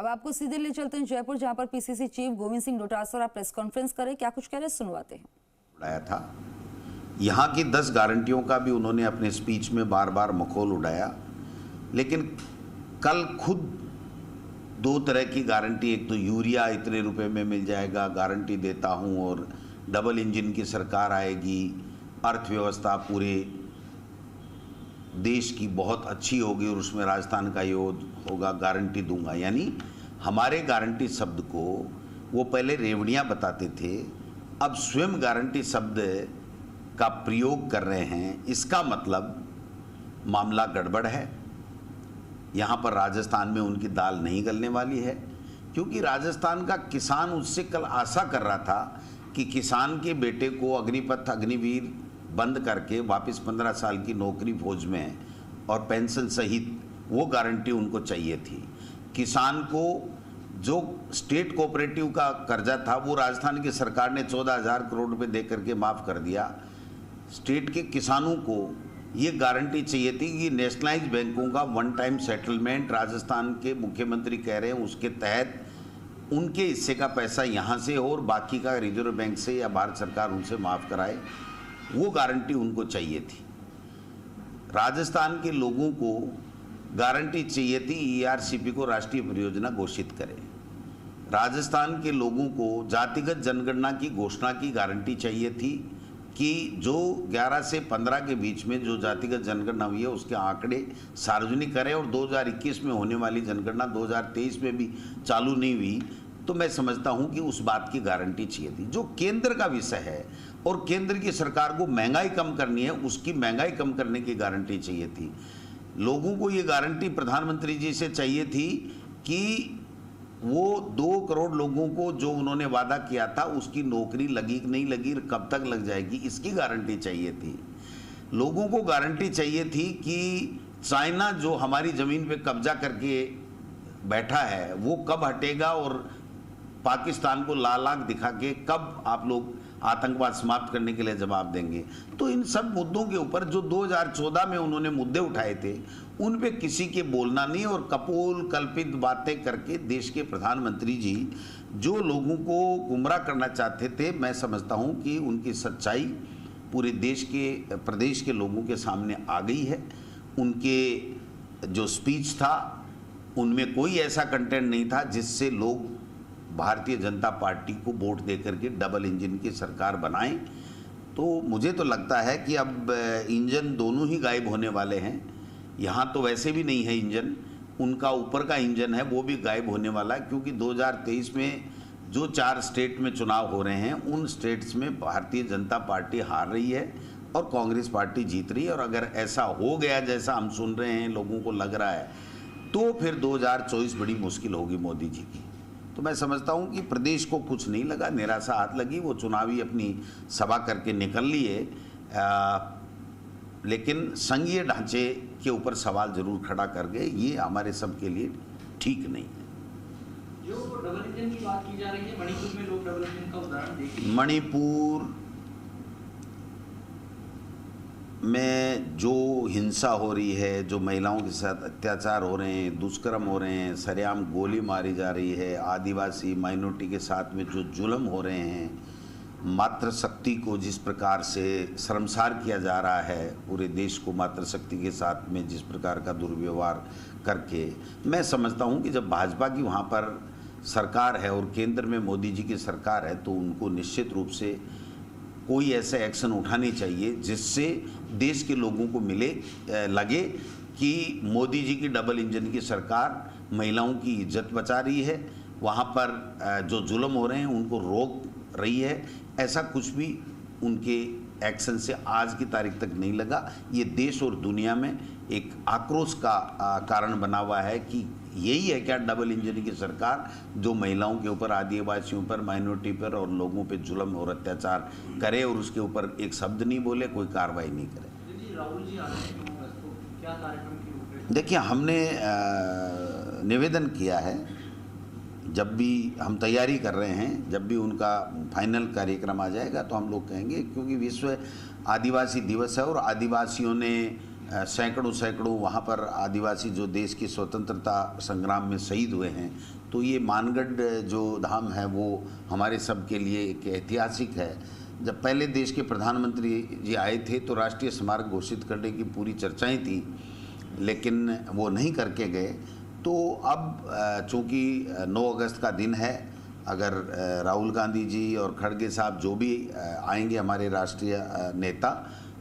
अब आपको सीधे ले चलते हैं जयपुर, जहां पर PCC chief Govind Singh Dotasra press conference करे, क्या कुछ कह रहे सुनवाते हैं। उड़ाया था यहाँ की 10 गारंटियों का भी उन्होंने अपने स्पीच में बार बार मखौल उड़ाया, लेकिन कल खुद 2 तरह की गारंटी, एक तो यूरिया इतने रुपए में मिल जाएगा गारंटी देता हूँ, और डबल इंजन की सरकार आएगी, अर्थव्यवस्था पूरे देश की बहुत अच्छी होगी और उसमें राजस्थान का योग होगा, गारंटी दूंगा। यानी हमारे गारंटी शब्द को वो पहले रेवड़ियाँ बताते थे, अब स्वयं गारंटी शब्द का प्रयोग कर रहे हैं। इसका मतलब मामला गड़बड़ है। यहाँ पर राजस्थान में उनकी दाल नहीं गलने वाली है, क्योंकि राजस्थान का किसान उससे कल आशा कर रहा था कि किसान के बेटे को अग्निपथ अग्निवीर बंद करके वापस 15 साल की नौकरी फौज में और पेंशन सहित वो गारंटी उनको चाहिए थी। किसान को जो स्टेट कोऑपरेटिव का कर्जा था वो राजस्थान की सरकार ने 14,000 करोड़ रुपए दे करके माफ़ कर दिया। स्टेट के किसानों को ये गारंटी चाहिए थी कि नेशनलाइज बैंकों का वन टाइम सेटलमेंट राजस्थान के मुख्यमंत्री कह रहे हैं, उसके तहत उनके हिस्से का पैसा यहाँ से हो और बाकी का रिजर्व बैंक से या भारत सरकार उनसे माफ़ कराए। वो गारंटी उनको चाहिए थी। राजस्थान के लोगों को गारंटी चाहिए थी ईआरसीपी को राष्ट्रीय परियोजना घोषित करें। राजस्थान के लोगों को जातिगत जनगणना की घोषणा की गारंटी चाहिए थी कि जो 11 से 15 के बीच में जो जातिगत जनगणना हुई है उसके आंकड़े सार्वजनिक करें, और 2021 में होने वाली जनगणना 2023 में भी चालू नहीं हुई, तो मैं समझता हूं कि उस बात की गारंटी चाहिए थी। जो केंद्र का विषय है और केंद्र की सरकार को महंगाई कम करनी है, उसकी महंगाई कम करने की गारंटी चाहिए थी। लोगों को ये गारंटी प्रधानमंत्री जी से चाहिए थी कि वो 2 करोड़ लोगों को जो उन्होंने वादा किया था उसकी नौकरी लगी कि नहीं लगी, कब तक लग जाएगी, इसकी गारंटी चाहिए थी। लोगों को गारंटी चाहिए थी कि चाइना जो हमारी ज़मीन पे कब्जा करके बैठा है वो कब हटेगा, और पाकिस्तान को लाल आंख दिखा के कब आप लोग आतंकवाद समाप्त करने के लिए जवाब देंगे। तो इन सब मुद्दों के ऊपर जो 2014 में उन्होंने मुद्दे उठाए थे उन पे किसी के बोलना नहीं, और कपोल कल्पित बातें करके देश के प्रधानमंत्री जी जो लोगों को गुमराह करना चाहते थे, मैं समझता हूं कि उनकी सच्चाई पूरे देश के प्रदेश के लोगों के सामने आ गई है। उनके जो स्पीच था उनमें कोई ऐसा कंटेंट नहीं था जिससे लोग भारतीय जनता पार्टी को वोट देकर के डबल इंजन की सरकार बनाएं। तो मुझे तो लगता है कि अब इंजन दोनों ही गायब होने वाले हैं। यहाँ तो वैसे भी नहीं है इंजन, उनका ऊपर का इंजन है वो भी गायब होने वाला है, क्योंकि 2023 में जो 4 स्टेट में चुनाव हो रहे हैं उन स्टेट्स में भारतीय जनता पार्टी हार रही है और कांग्रेस पार्टी जीत रही है। और अगर ऐसा हो गया जैसा हम सुन रहे हैं, लोगों को लग रहा है, तो फिर 2024 बड़ी मुश्किल होगी मोदी जी की। तो मैं समझता हूं कि प्रदेश को कुछ नहीं लगा, निराशा हाथ लगी, वो चुनावी अपनी सभा करके निकल लिए, लेकिन संघीय ढांचे के ऊपर सवाल जरूर खड़ा कर गए। ये हमारे सब के लिए ठीक नहीं है। जो डबल इंजन की बात की जा रही है, मणिपुर में लोग डबल इंजन का उदाहरण देखिए। मणिपुर में जो हिंसा हो रही है, जो महिलाओं के साथ अत्याचार हो रहे हैं, दुष्कर्म हो रहे हैं, सरेआम गोली मारी जा रही है, आदिवासी माइनॉरिटी के साथ में जो जुल्म हो रहे हैं, मातृशक्ति को जिस प्रकार से शर्मसार किया जा रहा है, पूरे देश को मातृशक्ति के साथ में जिस प्रकार का दुर्व्यवहार करके, मैं समझता हूं कि जब भाजपा की वहां पर सरकार है और केंद्र में मोदी जी की सरकार है, तो उनको निश्चित रूप से कोई ऐसा एक्शन उठानी चाहिए जिससे देश के लोगों को लगे कि मोदी जी की डबल इंजन की सरकार महिलाओं की इज्जत बचा रही है, वहाँ पर जो जुल्म हो रहे हैं उनको रोक रही है। ऐसा कुछ भी उनके एक्शन से आज की तारीख तक नहीं लगा। ये देश और दुनिया में एक आक्रोश का कारण बना हुआ है कि यही है क्या डबल इंजन की सरकार, जो महिलाओं के ऊपर, आदिवासियों पर, माइनॉरिटी पर और लोगों पे जुल्म और अत्याचार करे और उसके ऊपर एक शब्द नहीं बोले, कोई कार्रवाई नहीं करे। राहुल जी आ रहे हैं तो क्या कार्यक्रम की रूपरेखा? देखिए, हमने निवेदन किया है, जब भी हम तैयारी कर रहे हैं, जब भी उनका फाइनल कार्यक्रम आ जाएगा तो हम लोग कहेंगे, क्योंकि विश्व आदिवासी दिवस है और आदिवासियों ने सैकड़ों सैकड़ों वहाँ पर आदिवासी जो देश की स्वतंत्रता संग्राम में शहीद हुए हैं, तो ये मानगढ़ जो धाम है वो हमारे सब के लिए एक ऐतिहासिक है। जब पहले देश के प्रधानमंत्री जी आए थे तो राष्ट्रीय स्मारक घोषित करने की पूरी चर्चाएं थी, लेकिन वो नहीं करके गए। तो अब चूँकि 9 अगस्त का दिन है, अगर राहुल गांधी जी और खड़गे साहब जो भी आएंगे हमारे राष्ट्रीय नेता,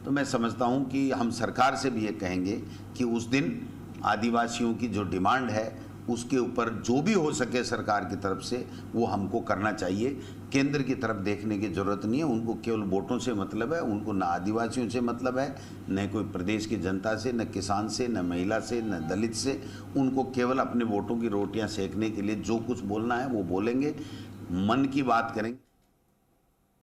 तो मैं समझता हूं कि हम सरकार से भी ये कहेंगे कि उस दिन आदिवासियों की जो डिमांड है उसके ऊपर जो भी हो सके सरकार की तरफ से वो हमको करना चाहिए। केंद्र की तरफ देखने की ज़रूरत नहीं है। उनको केवल वोटों से मतलब है, उनको न आदिवासियों से मतलब है, न कोई प्रदेश की जनता से, न किसान से, न महिला से, न दलित से। उनको केवल अपने वोटों की रोटियां सेकने के लिए जो कुछ बोलना है वो बोलेंगे, मन की बात करेंगे।